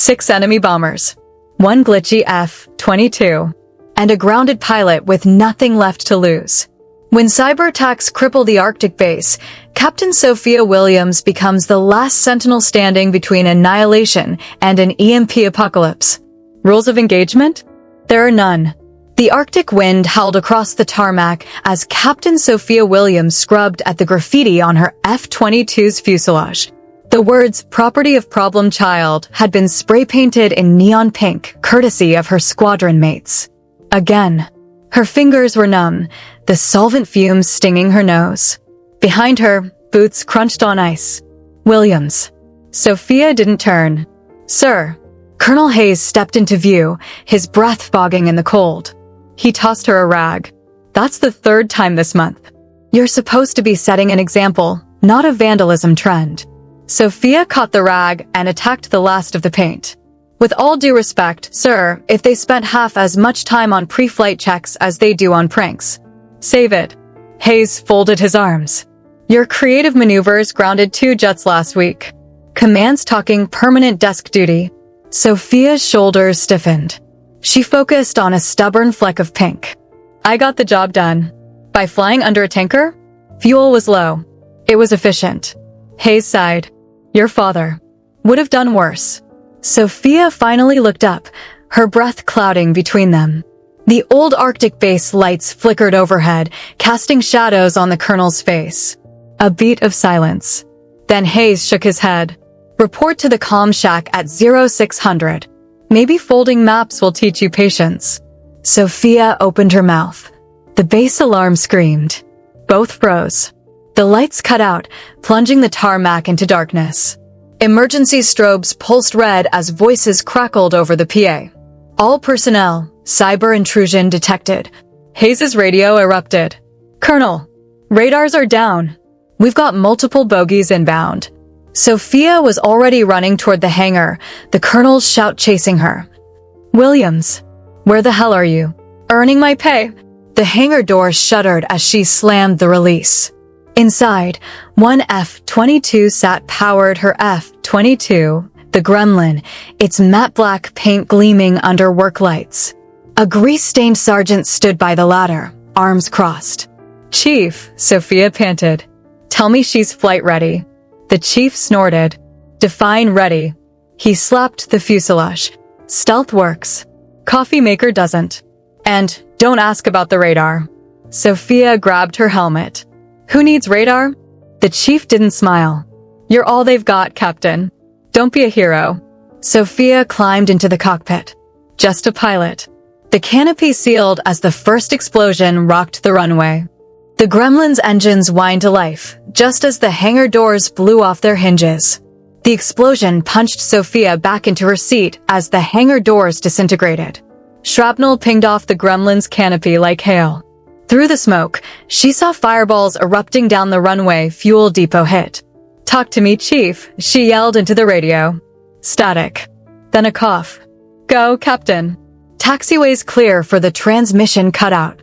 6 enemy bombers, 1 glitchy F-22, and a grounded pilot with nothing left to lose. When cyber attacks cripple the Arctic base, Captain Sophia Williams becomes the last sentinel standing between annihilation and an EMP apocalypse. Rules of engagement? There are none. The Arctic wind howled across the tarmac as Captain Sophia Williams scrubbed at the graffiti on her F-22's fuselage. The words "property of problem child" had been spray-painted in neon pink, courtesy of her squadron mates. Again. Her fingers were numb, the solvent fumes stinging her nose. Behind her, boots crunched on ice. Williams. Sophia didn't turn. "Sir." Colonel Hayes stepped into view, his breath fogging in the cold. He tossed her a rag. "That's the 3rd time this month. You're supposed to be setting an example, not a vandalism trend." Sophia caught the rag and attacked the last of the paint. "With all due respect, sir, if they spent half as much time on pre-flight checks as they do on pranks. Save it." Hayes folded his arms. "Your creative maneuvers grounded 2 jets last week. Command's talking permanent desk duty." Sophia's shoulders stiffened. She focused on a stubborn fleck of pink. "I got the job done. By flying under a tanker? Fuel was low. It was efficient." Hayes sighed. "Your father would have done worse." Sophia finally looked up, her breath clouding between them. The old Arctic base lights flickered overhead, casting shadows on the colonel's face. A beat of silence. Then Hayes shook his head. "Report to the comm shack at 0600. Maybe folding maps will teach you patience." Sophia opened her mouth. The base alarm screamed. Both froze. The lights cut out, plunging the tarmac into darkness. Emergency strobes pulsed red as voices crackled over the PA. "All personnel, cyber intrusion detected." Hayes's radio erupted. "Colonel, radars are down. We've got multiple bogies inbound." Sophia was already running toward the hangar, the colonel's shout chasing her. "Williams, where the hell are you?" "Earning my pay." The hangar door shuddered as she slammed the release. Inside, 1 F-22 sat powered her F-22, the Gremlin, its matte black paint gleaming under work lights. A grease-stained sergeant stood by the ladder, arms crossed. "Chief," Sophia panted. "Tell me she's flight ready." The chief snorted. "Define ready." He slapped the fuselage. "Stealth works. Coffee maker doesn't. And don't ask about the radar." Sophia grabbed her helmet. "Who needs radar?" The chief didn't smile. "You're all they've got, Captain. Don't be a hero." Sophia climbed into the cockpit. Just a pilot. The canopy sealed as the first explosion rocked the runway. The Gremlin's engines whined to life, just as the hangar doors blew off their hinges. The explosion punched Sophia back into her seat as the hangar doors disintegrated. Shrapnel pinged off the Gremlin's canopy like hail. Through the smoke, she saw fireballs erupting down the runway fuel depot hit. "Talk to me, Chief," she yelled into the radio. Static. Then a cough. "Go, Captain." Taxiways clear for the transmission cutout.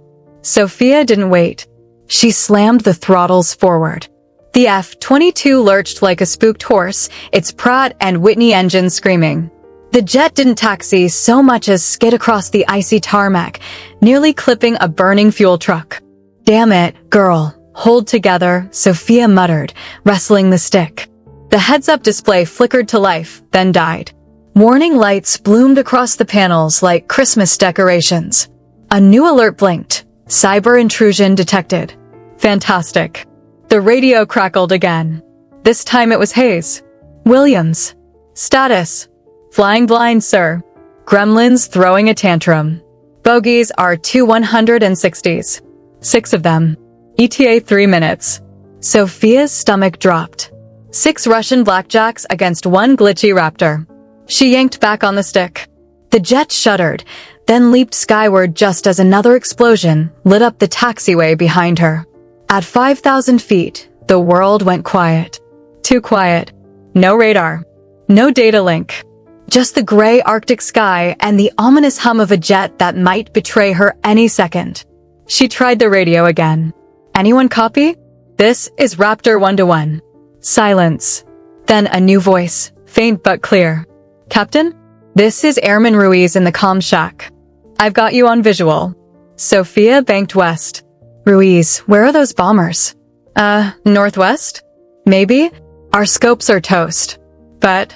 Sophia didn't wait. She slammed the throttles forward. The F-22 lurched like a spooked horse, its Pratt and Whitney engine screaming. The jet didn't taxi so much as skid across the icy tarmac, nearly clipping a burning fuel truck. "Damn it, girl. Hold together," Sophia muttered, wrestling the stick. The heads-up display flickered to life, then died. Warning lights bloomed across the panels like Christmas decorations. A new alert blinked. Cyber intrusion detected. Fantastic. The radio crackled again. This time it was Hayes. "Williams. Status. Flying blind, sir. Gremlins throwing a tantrum. Bogies are 2 160s. 6 of them. ETA 3 minutes." Sophia's stomach dropped. 6 Russian blackjacks against 1 glitchy Raptor. She yanked back on the stick. The jet shuddered, then leaped skyward just as another explosion lit up the taxiway behind her. At 5,000 feet, the world went quiet. Too quiet. No radar. No data link. Just the gray Arctic sky and the ominous hum of a jet that might betray her any second. She tried the radio again. "Anyone copy? This is Raptor 1-1. Silence. Then a new voice, faint but clear. "Captain? This is Airman Ruiz in the comm shack. I've got you on visual. Sophia banked west. Ruiz, where are those bombers? Northwest? Maybe? Our scopes are toast. But,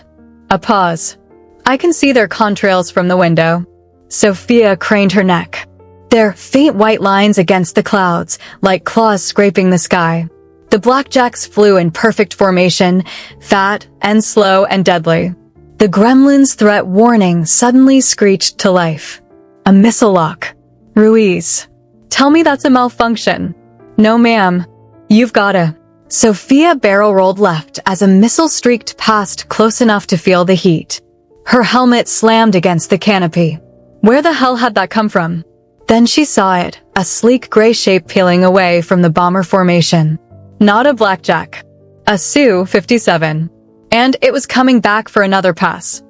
a pause. I can see their contrails from the window. Sophia craned her neck. They're faint white lines against the clouds, like claws scraping the sky. The blackjacks flew in perfect formation, fat and slow and deadly. The gremlin's threat warning suddenly screeched to life. A missile lock. Ruiz. Tell me that's a malfunction. No ma'am. You've gotta. Sophia barrel-rolled left as a missile streaked past close enough to feel the heat. Her helmet slammed against the canopy. Where the hell had that come from? Then she saw it, a sleek gray shape peeling away from the bomber formation. Not a blackjack. A Su-57. And it was coming back for another pass.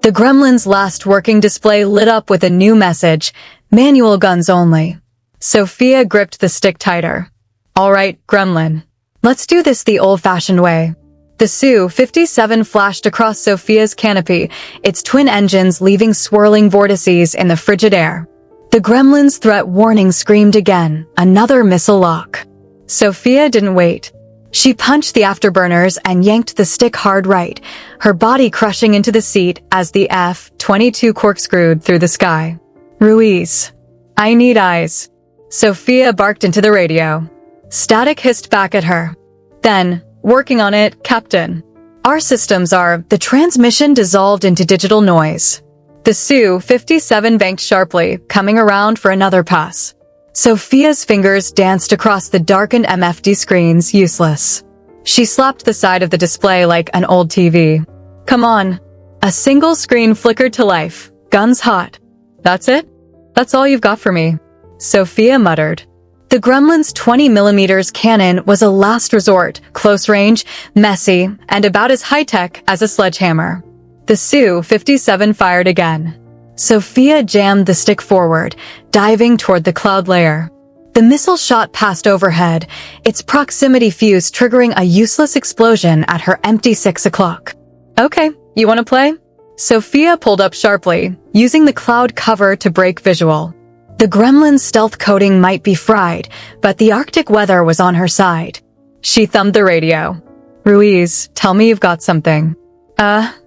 The gremlin's last working display lit up with a new message, manual guns only. Sophia gripped the stick tighter. All right, gremlin. Let's do this the old-fashioned way. The Su-57 flashed across Sophia's canopy, its twin engines leaving swirling vortices in the frigid air. The gremlin's threat warning screamed again, another missile lock. Sophia didn't wait. She punched the afterburners and yanked the stick hard right, her body crushing into the seat as the F-22 corkscrewed through the sky. Ruiz. I need eyes. Sophia barked into the radio. Static hissed back at her. Then, working on it, Captain. Our systems are, the transmission dissolved into digital noise. The Su-57 banked sharply, coming around for another pass. Sophia's fingers danced across the darkened MFD screens, useless. She slapped the side of the display like an old TV. Come on. A single screen flickered to life, guns hot. That's it? That's all you've got for me. Sophia muttered. The gremlin's 20mm cannon was a last resort, close range, messy, and about as high-tech as a sledgehammer. The Su-57 fired again. Sophia jammed the stick forward, diving toward the cloud layer. The missile shot past overhead, its proximity fuse triggering a useless explosion at her empty 6 o'clock. Okay, you want to play? Sophia pulled up sharply, using the cloud cover to break visual. The gremlin's stealth coating might be fried, but the Arctic weather was on her side. She thumbed the radio. Ruiz, tell me you've got something.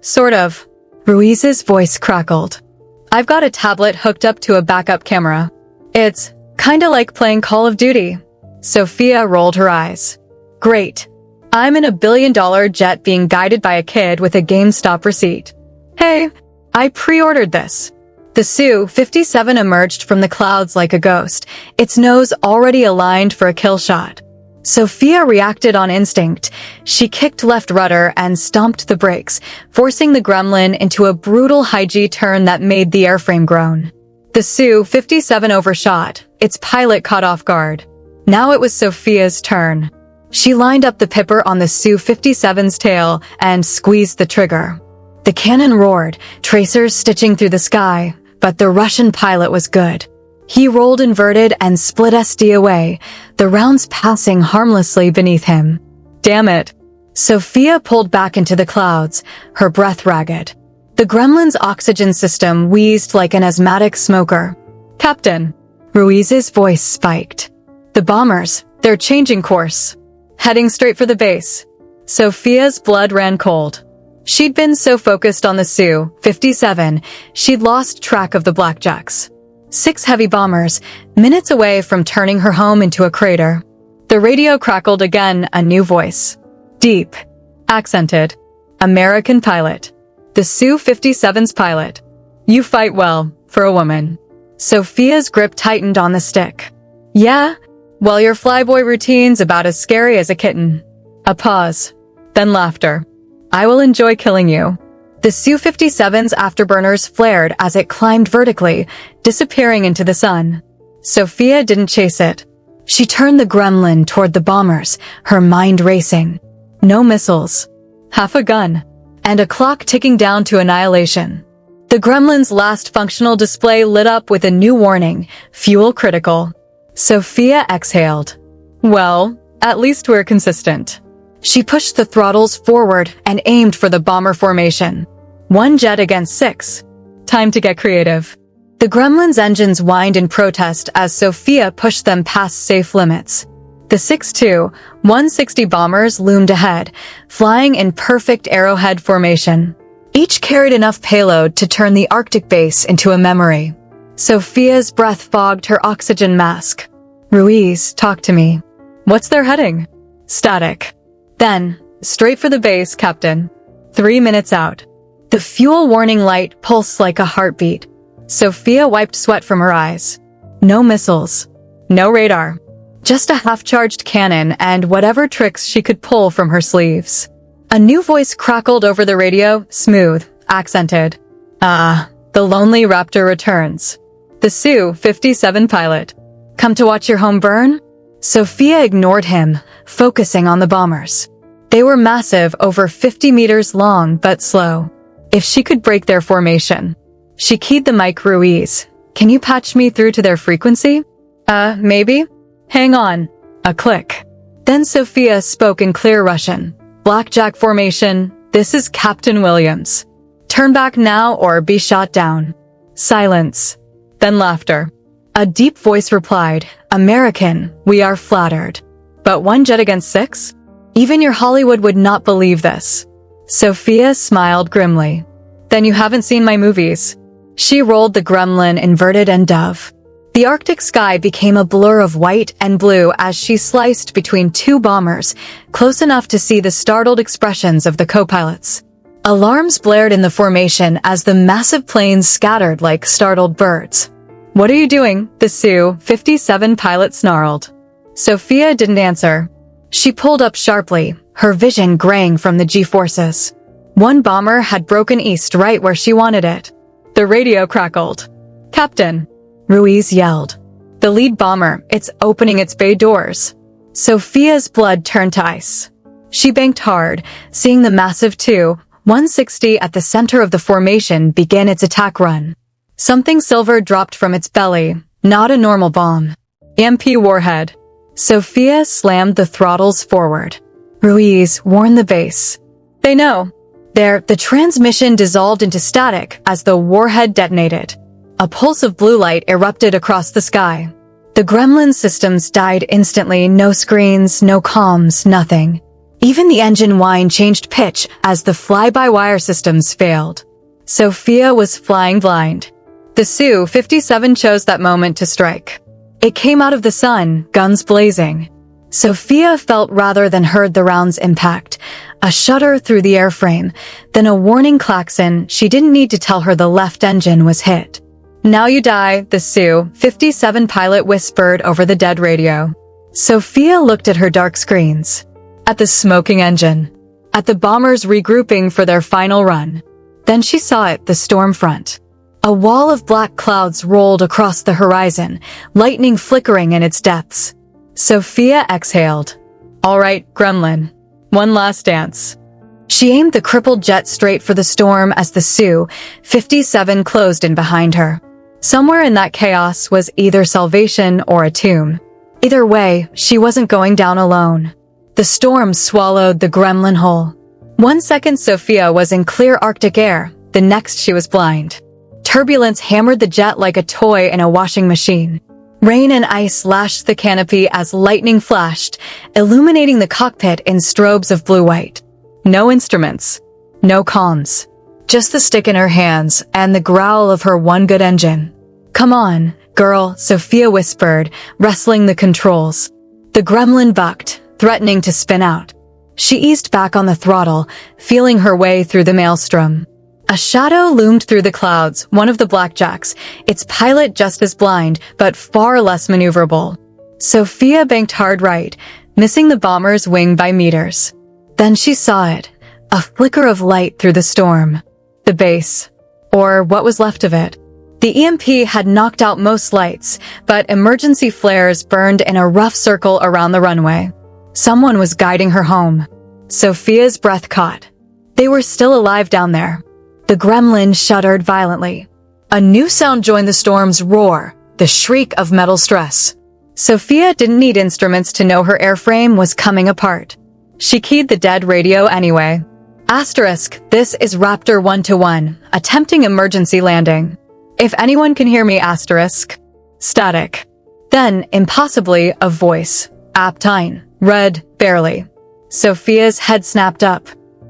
Sort of. Ruiz's voice crackled. I've got a tablet hooked up to a backup camera. It's kinda like playing Call of Duty. Sophia rolled her eyes. Great. I'm in a billion-dollar jet being guided by a kid with a GameStop receipt. Hey, I pre-ordered this. The Su-57 emerged from the clouds like a ghost, its nose already aligned for a kill shot. Sophia reacted on instinct. She kicked left rudder and stomped the brakes, forcing the gremlin into a brutal high-G turn that made the airframe groan. The Su-57 overshot, its pilot caught off guard. Now it was Sophia's turn. She lined up the pipper on the Su-57's tail and squeezed the trigger. The cannon roared, tracers stitching through the sky, but the Russian pilot was good. He rolled inverted and split SD away, the rounds passing harmlessly beneath him. Damn it. Sophia pulled back into the clouds, her breath ragged. The gremlin's oxygen system wheezed like an asthmatic smoker. Captain. Ruiz's voice spiked. The bombers, they're changing course. Heading straight for the base. Sophia's blood ran cold. She'd been so focused on the Su-57, she'd lost track of the blackjacks. 6 heavy bombers, minutes away from turning her home into a crater. The radio crackled again, a new voice. Deep. Accented. American pilot. The Su-57's pilot. You fight well, for a woman. Sophia's grip tightened on the stick. Yeah? Well, your flyboy routine's about as scary as a kitten. A pause. Then laughter. I will enjoy killing you. The Su-57's afterburners flared as it climbed vertically, disappearing into the sun. Sophia didn't chase it. She turned the gremlin toward the bombers, her mind racing. No missiles. Half a gun. And a clock ticking down to annihilation. The gremlin's last functional display lit up with a new warning, fuel critical. Sophia exhaled. Well, at least we're consistent. She pushed the throttles forward and aimed for the bomber formation. 1 jet against 6. Time to get creative. The Gremlin's engines whined in protest as Sophia pushed them past safe limits. The 6-2-160 bombers loomed ahead, flying in perfect arrowhead formation. Each carried enough payload to turn the Arctic base into a memory. Sophia's breath fogged her oxygen mask. Ruiz, talk to me. What's their heading? Static. Then, straight for the base, Captain. 3 minutes out. The fuel warning light pulsed like a heartbeat. Sophia wiped sweat from her eyes. No missiles. No radar. Just a half-charged cannon and whatever tricks she could pull from her sleeves. A new voice crackled over the radio, smooth, accented. The lonely raptor returns. The Su-57 pilot. Come to watch your home burn? Sophia ignored him, focusing on the bombers. They were massive, over 50 meters long, but slow. If she could break their formation. She keyed the mic. Ruiz, can you patch me through to their frequency? Maybe? Hang on. A click. Then Sophia spoke in clear Russian. Blackjack formation, this is Captain Williams. Turn back now or be shot down. Silence. Then laughter. A deep voice replied, American, we are flattered. But 1 jet against 6? Even your Hollywood would not believe this. Sophia smiled grimly. Then you haven't seen my movies. She rolled the Gremlin inverted and dove. The Arctic sky became a blur of white and blue as she sliced between 2 bombers, close enough to see the startled expressions of the co-pilots. Alarms blared in the formation as the massive planes scattered like startled birds. What are you doing? The Su-57 pilot snarled. Sophia didn't answer. She pulled up sharply, her vision graying from the G-forces. 1 bomber had broken east right where she wanted it. The radio crackled. Captain! Ruiz yelled. The lead bomber, it's opening its bay doors. Sophia's blood turned to ice. She banked hard, seeing the massive Tu-160 at the center of the formation begin its attack run. Something silver dropped from its belly, not a normal bomb. EMP warhead. Sophia slammed the throttles forward. Ruiz, warn the base. They know. The transmission dissolved into static as the warhead detonated. A pulse of blue light erupted across the sky. The Gremlin systems died instantly, no screens, no comms, nothing. Even the engine whine changed pitch as the fly-by-wire systems failed. Sophia was flying blind. The Su-57 chose that moment to strike. It came out of the sun, guns blazing. Sophia felt rather than heard the round's impact. A shudder through the airframe, then a warning klaxon. She didn't need to tell her the left engine was hit. Now you die, the Su-57 pilot whispered over the dead radio. Sophia looked at her dark screens. At the smoking engine. At the bombers regrouping for their final run. Then she saw it, the storm front. A wall of black clouds rolled across the horizon, lightning flickering in its depths. Sophia exhaled. All right, Gremlin. One last dance. She aimed the crippled jet straight for the storm as the Su-57 closed in behind her. Somewhere in that chaos was either salvation or a tomb. Either way, she wasn't going down alone. The storm swallowed the Gremlin whole. 1 second Sophia was in clear Arctic air, the next she was blind. Turbulence hammered the jet like a toy in a washing machine. Rain and ice lashed the canopy as lightning flashed, illuminating the cockpit in strobes of blue-white. No instruments. No comms. Just the stick in her hands and the growl of her one good engine. Come on, girl, Sophia whispered, wrestling the controls. The Gremlin bucked, threatening to spin out. She eased back on the throttle, feeling her way through the maelstrom. A shadow loomed through the clouds, one of the blackjacks, its pilot just as blind, but far less maneuverable. Sophia banked hard right, missing the bomber's wing by meters. Then she saw it, a flicker of light through the storm. The base, or what was left of it. The EMP had knocked out most lights, but emergency flares burned in a rough circle around the runway. Someone was guiding her home. Sophia's breath caught. They were still alive down there. The Gremlin shuddered violently. A new sound joined the storm's roar, the shriek of metal stress. Sophia didn't need instruments to know her airframe was coming apart. She keyed the dead radio anyway. Asterisk, this is Raptor 1-1, attempting emergency landing. If anyone can hear me, asterisk. Static. Then, impossibly, a voice. Aptine. Read, barely. Sophia's head snapped up.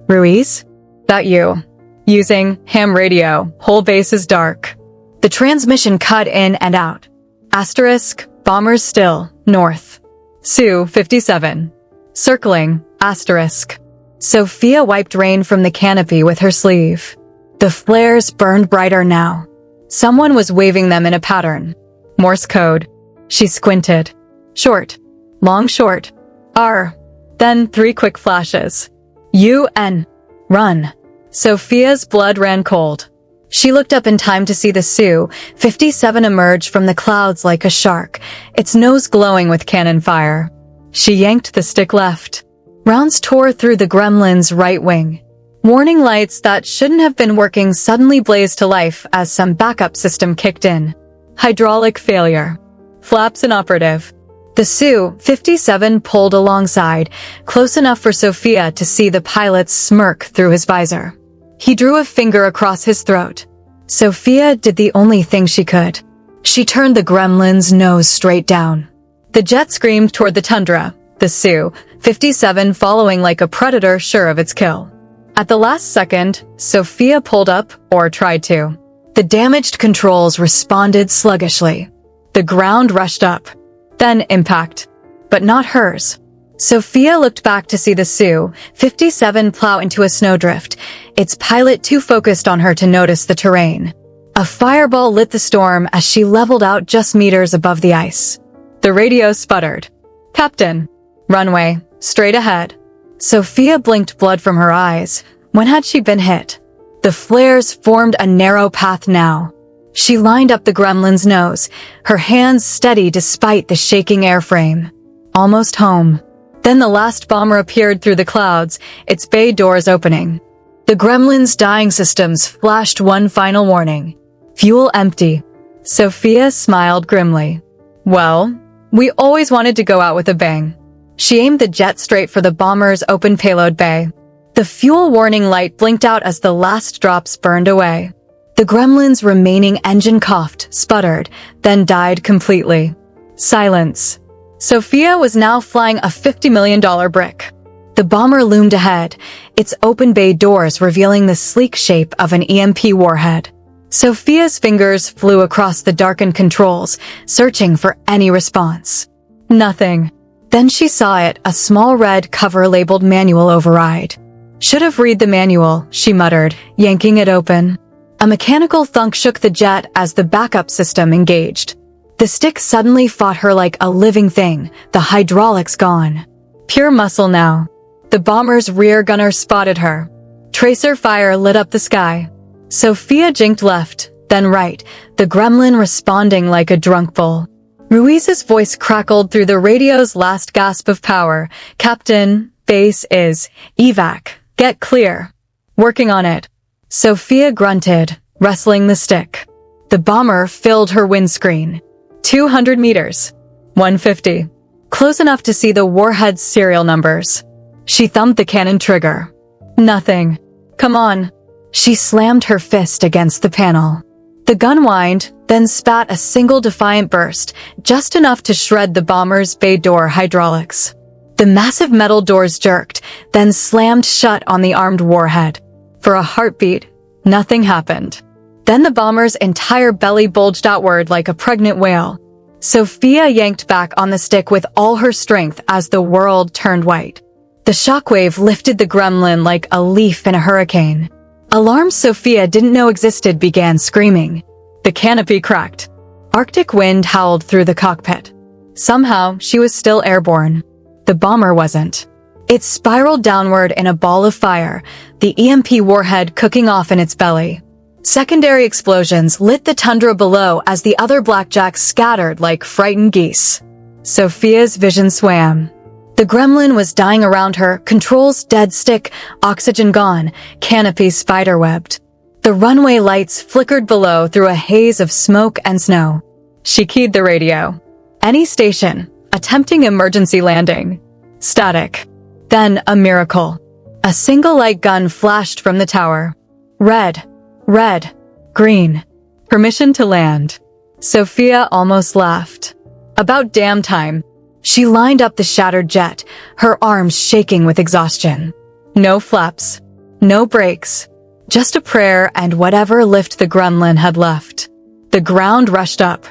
Ruiz? That you. Using ham radio. Whole base is dark. The transmission cut in and out. Asterisk, bombers still, north. Su-57. Circling, asterisk. Sophia wiped rain from the canopy with her sleeve. The flares burned brighter now. Someone was waving them in a pattern. Morse code. She squinted. Short. Long short. R. Then 3 quick flashes. U-N. Run. Sophia's blood ran cold. She looked up in time to see the Su-57 emerge from the clouds like a shark, its nose glowing with cannon fire. She yanked the stick left. Rounds tore through the gremlin's right wing. Warning lights that shouldn't have been working suddenly blazed to life as some backup system kicked in. Hydraulic failure. Flaps inoperative. The Su-57 pulled alongside, close enough for Sophia to see the pilot's smirk through his visor. He drew a finger across his throat. Sophia did the only thing she could. She turned the gremlin's nose straight down. The jet screamed toward the tundra, the Su-57 following like a predator sure of its kill. At the last second, Sophia pulled up, or tried to. The damaged controls responded sluggishly. The ground rushed up. Then impact. But not hers. Sophia looked back to see the Su-57 plow into a snowdrift, its pilot too focused on her to notice the terrain. A fireball lit the storm as she leveled out just meters above the ice. The radio sputtered. Captain. Runway. Straight ahead. Sophia blinked blood from her eyes. When had she been hit? The flares formed a narrow path now. She lined up the gremlin's nose, her hands steady despite the shaking airframe. Almost home. Then the last bomber appeared through the clouds, its bay doors opening. The gremlin's dying systems flashed one final warning. Fuel empty. Sophia smiled grimly. Well, we always wanted to go out with a bang. She aimed the jet straight for the bomber's open payload bay. The fuel warning light blinked out as the last drops burned away. The gremlin's remaining engine coughed, sputtered, then died completely. Silence. Sophia was now flying a $50 million brick. The bomber loomed ahead, its open bay doors revealing the sleek shape of an EMP warhead. Sophia's fingers flew across the darkened controls, searching for any response. Nothing. Then she saw it, a small red cover labeled manual override. Should have read the manual, she muttered, yanking it open. A mechanical thunk shook the jet as the backup system engaged. The stick suddenly fought her like a living thing, the hydraulics gone. Pure muscle now. The bomber's rear gunner spotted her. Tracer fire lit up the sky. Sophia jinked left, then right, the gremlin responding like a drunk bull. Ruiz's voice crackled through the radio's last gasp of power. Captain, base is evac. Get clear. Working on it. Sophia grunted, wrestling the stick. The bomber filled her windscreen. 200 meters. 150. Close enough to see the warhead's serial numbers. She thumped the cannon trigger. Nothing. Come on. She slammed her fist against the panel. The gun whined, then spat a single defiant burst, just enough to shred the bomber's bay door hydraulics. The massive metal doors jerked, then slammed shut on the armed warhead. For a heartbeat, nothing happened. Then the bomber's entire belly bulged outward like a pregnant whale. Sophia yanked back on the stick with all her strength as the world turned white. The shockwave lifted the gremlin like a leaf in a hurricane. Alarms Sophia didn't know existed began screaming. The canopy cracked. Arctic wind howled through the cockpit. Somehow, she was still airborne. The bomber wasn't. It spiraled downward in a ball of fire, the EMP warhead cooking off in its belly. Secondary explosions lit the tundra below as the other blackjacks scattered like frightened geese. Sophia's vision swam. The gremlin was dying around her, controls dead stick, oxygen gone, canopy spiderwebbed. The runway lights flickered below through a haze of smoke and snow. She keyed the radio. Any station, attempting emergency landing. Static. Then a miracle. A single light gun flashed from the tower. Red, red, green. Permission to land. Sophia almost laughed. About damn time. She lined up the shattered jet, her arms shaking with exhaustion. No flaps. No brakes. Just a prayer and whatever lift the gremlin had left. The ground rushed up.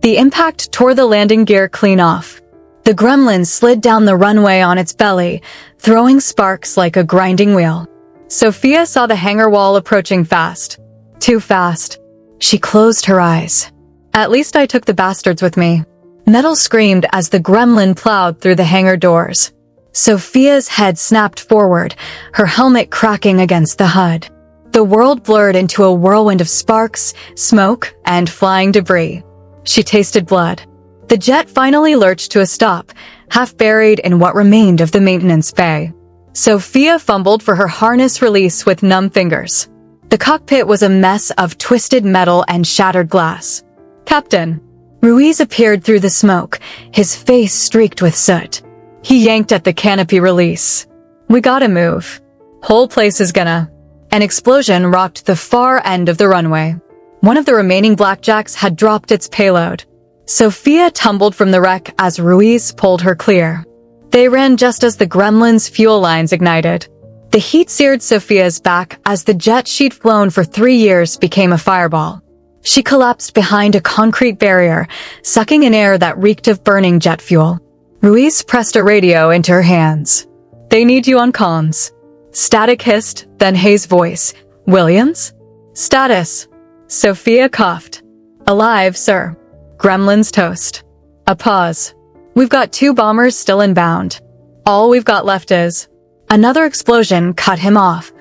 The impact tore the landing gear clean off. The gremlin slid down the runway on its belly, throwing sparks like a grinding wheel. Sophia saw the hangar wall approaching fast. Too fast. She closed her eyes. At least I took the bastards with me. Metal screamed as the gremlin plowed through the hangar doors. Sophia's head snapped forward, her helmet cracking against the HUD. The world blurred into a whirlwind of sparks, smoke, and flying debris. She tasted blood. The jet finally lurched to a stop, half buried in what remained of the maintenance bay. Sophia fumbled for her harness release with numb fingers. The cockpit was a mess of twisted metal and shattered glass. Captain. Ruiz appeared through the smoke, his face streaked with soot. He yanked at the canopy release. We gotta move. Whole place is gonna. An explosion rocked the far end of the runway. One of the remaining blackjacks had dropped its payload. Sophia tumbled from the wreck as Ruiz pulled her clear. They ran just as the gremlin's fuel lines ignited. The heat seared Sophia's back as the jet she'd flown for 3 years became a fireball. She collapsed behind a concrete barrier, sucking in air that reeked of burning jet fuel. Ruiz pressed a radio into her hands. They need you on comms. Static hissed, then Hayes' voice. Williams? Status. Sophia coughed. Alive, sir. Gremlin's toast. A pause. We've got 2 bombers still inbound. All we've got left is... Another explosion cut him off.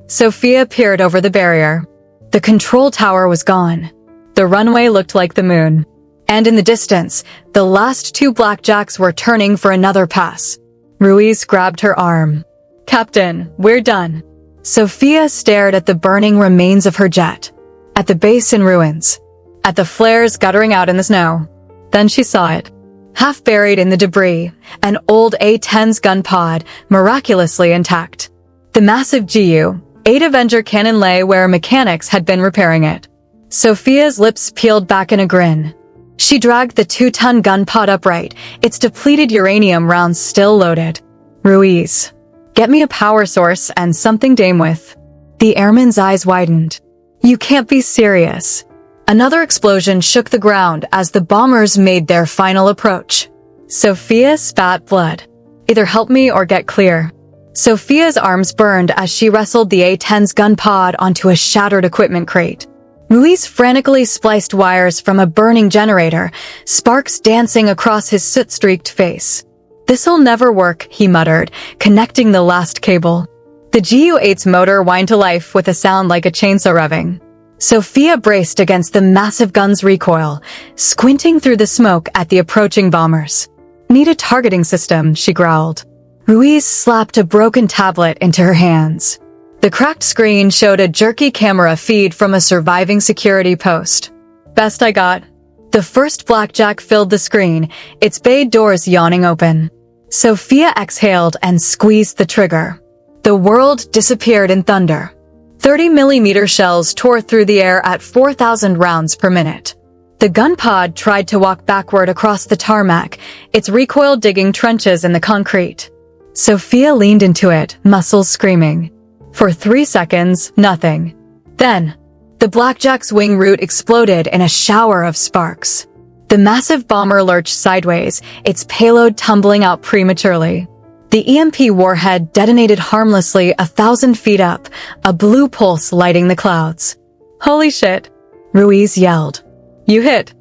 Sophia peered over the barrier. The control tower was gone. The runway looked like the moon. And in the distance, the last 2 blackjacks were turning for another pass. Ruiz grabbed her arm. Captain, we're done. Sophia stared at the burning remains of her jet. At the base in ruins. At the flares guttering out in the snow. Then she saw it. Half buried in the debris, an old A-10's gun pod, miraculously intact. The massive GU-8 Avenger cannon lay where mechanics had been repairing it. Sophia's lips peeled back in a grin. She dragged the 2-ton gun pod upright, its depleted uranium rounds still loaded. Ruiz. Get me a power source and something to aim with. The airman's eyes widened. You can't be serious. Another explosion shook the ground as the bombers made their final approach. Sophia spat blood. Either help me or get clear. Sophia's arms burned as she wrestled the A-10's gun pod onto a shattered equipment crate. Ruiz frantically spliced wires from a burning generator, sparks dancing across his soot-streaked face. This'll never work, he muttered, connecting the last cable. The GU-8's motor whined to life with a sound like a chainsaw revving. Sophia braced against the massive gun's recoil, squinting through the smoke at the approaching bombers. Need a targeting system, she growled. Ruiz slapped a broken tablet into her hands. The cracked screen showed a jerky camera feed from a surviving security post. Best I got. The first blackjack filled the screen, its bay doors yawning open. Sophia exhaled and squeezed the trigger. The world disappeared in thunder. 30mm shells tore through the air at 4,000 rounds per minute. The gun pod tried to walk backward across the tarmac, its recoil digging trenches in the concrete. Sophia leaned into it, muscles screaming. For 3 seconds, nothing. Then, the blackjack's wing root exploded in a shower of sparks. The massive bomber lurched sideways, its payload tumbling out prematurely. The EMP warhead detonated harmlessly 1,000 feet up, a blue pulse lighting the clouds. Holy shit! Ruiz yelled. You hit.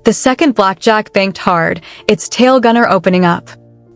The second blackjack banked hard, its tail gunner opening up.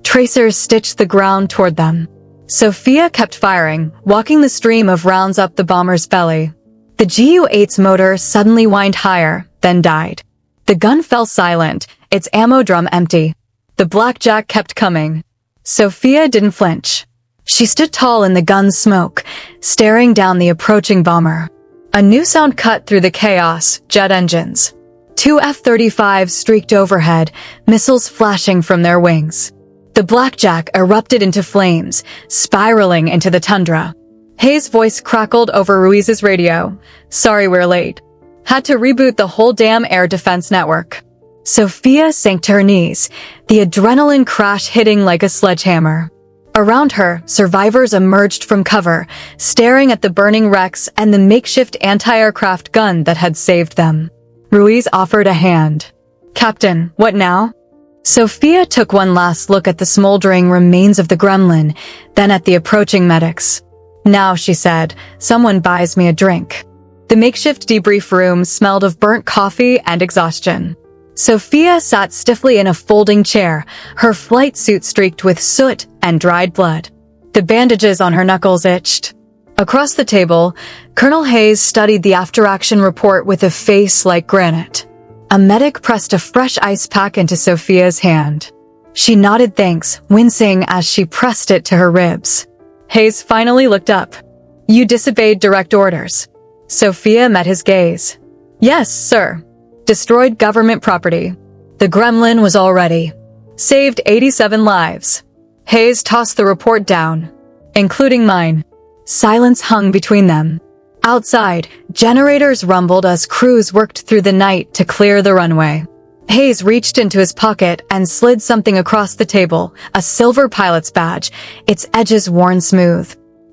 Tracers stitched the ground toward them. Sophia kept firing, walking the stream of rounds up the bomber's belly. The GU-8's motor suddenly whined higher, then died. The gun fell silent, its ammo drum empty. The blackjack kept coming. Sophia didn't flinch. She stood tall in the gun's smoke, staring down the approaching bomber. A new sound cut through the chaos, jet engines. 2 F-35s streaked overhead, missiles flashing from their wings. The blackjack erupted into flames, spiraling into the tundra. Hayes' voice crackled over Ruiz's radio. "Sorry we're late. Had to reboot the whole damn air defense network." Sophia sank to her knees, the adrenaline crash hitting like a sledgehammer. Around her, survivors emerged from cover, staring at the burning wrecks and the makeshift anti-aircraft gun that had saved them. Ruiz offered a hand. "Captain, what now?" Sophia took one last look at the smoldering remains of the gremlin, then at the approaching medics. "Now," she said, "someone buys me a drink." The makeshift debrief room smelled of burnt coffee and exhaustion. Sophia sat stiffly in a folding chair, her flight suit streaked with soot and dried blood. The bandages on her knuckles itched. Across the table, Colonel Hayes studied the after-action report with a face like granite. A medic pressed a fresh ice pack into Sophia's hand. She nodded thanks, wincing as she pressed it to her ribs. Hayes finally looked up. "You disobeyed direct orders." Sophia met his gaze. "Yes, sir. Destroyed government property. The gremlin was all ready. Saved 87 lives." Hayes tossed the report down, including mine. Silence hung between them. Outside, generators rumbled as crews worked through the night to clear the runway. Hayes reached into his pocket and slid something across the table, a silver pilot's badge, its edges worn smooth.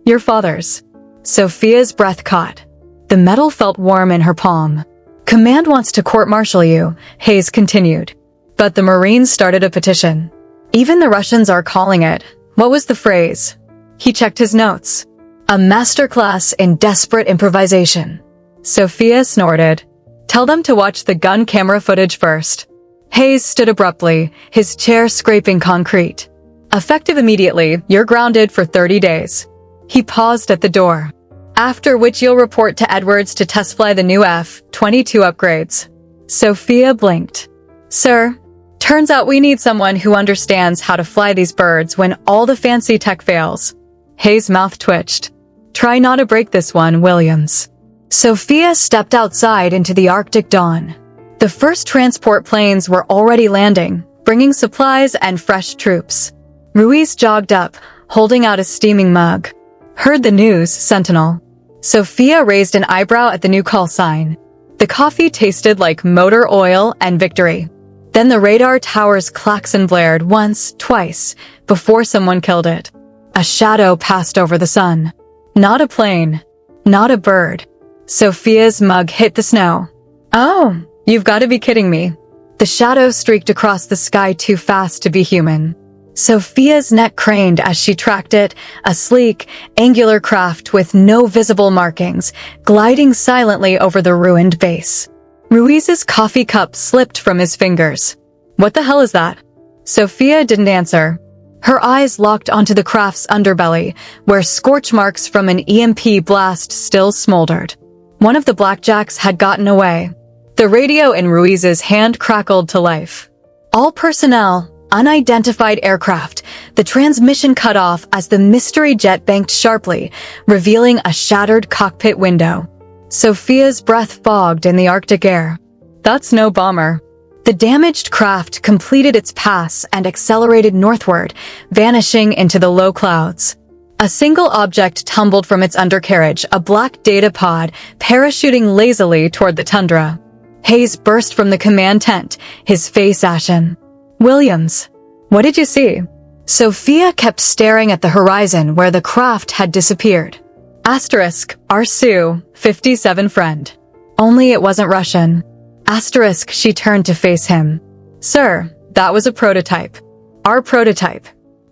"Your father's." Sophia's breath caught. The metal felt warm in her palm. "Command wants to court-martial you," Hayes continued. "But the Marines started a petition. Even the Russians are calling it. What was the phrase?" He checked his notes. "A masterclass in desperate improvisation." Sophia snorted. "Tell them to watch the gun camera footage first." Hayes stood abruptly, his chair scraping concrete. "Effective immediately, you're grounded for 30 days. He paused at the door. "After which you'll report to Edwards to test fly the new F-22 upgrades." Sophia blinked. "Sir, turns out we need someone who understands how to fly these birds when all the fancy tech fails." Hayes' mouth twitched. "Try not to break this one, Williams." Sophia stepped outside into the Arctic dawn. The first transport planes were already landing, bringing supplies and fresh troops. Ruiz jogged up, holding out a steaming mug. "Heard the news, Sentinel." Sophia raised an eyebrow at the new call sign. The coffee tasted like motor oil and victory. Then the radar tower's klaxon blared once, twice, before someone killed it. A shadow passed over the sun. Not a plane. Not a bird. Sophia's mug hit the snow. "Oh, you've got to be kidding me." The shadow streaked across the sky too fast to be human. Sophia's neck craned as she tracked it, a sleek, angular craft with no visible markings, gliding silently over the ruined base. Ruiz's coffee cup slipped from his fingers. "What the hell is that?" Sophia didn't answer. Her eyes locked onto the craft's underbelly, where scorch marks from an EMP blast still smoldered. One of the blackjacks had gotten away. The radio in Ruiz's hand crackled to life. "All personnel, unidentified aircraft." The transmission cut off as the mystery jet banked sharply, revealing a shattered cockpit window. Sophia's breath fogged in the Arctic air. "That's no bomber." The damaged craft completed its pass and accelerated northward, vanishing into the low clouds. A single object tumbled from its undercarriage, a black data pod parachuting lazily toward the tundra. Hayes burst from the command tent, his face ashen. "Williams, what did you see?" Sophia kept staring at the horizon where the craft had disappeared. Asterisk, our Su-57 friend. Only it wasn't Russian. Asterisk, she turned to face him. "Sir, that was a prototype. Our prototype.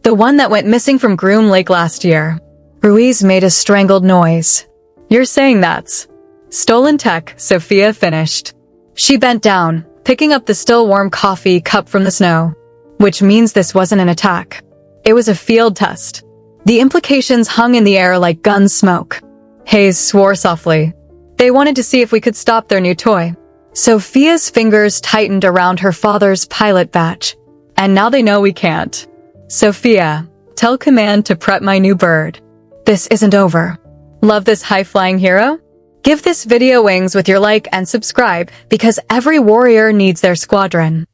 The one that went missing from Groom Lake last year." Ruiz made a strangled noise. "You're saying that's stolen tech," Sophia finished. She bent down, picking up the still warm coffee cup from the snow. "Which means this wasn't an attack. It was a field test." The implications hung in the air like gun smoke. Hayes swore softly. "They wanted to see if we could stop their new toy." Sophia's fingers tightened around her father's pilot badge. "And now they know we can't." "Sophia, tell command to prep my new bird. This isn't over." Love this high-flying hero? Give this video wings with your like and subscribe because every warrior needs their squadron.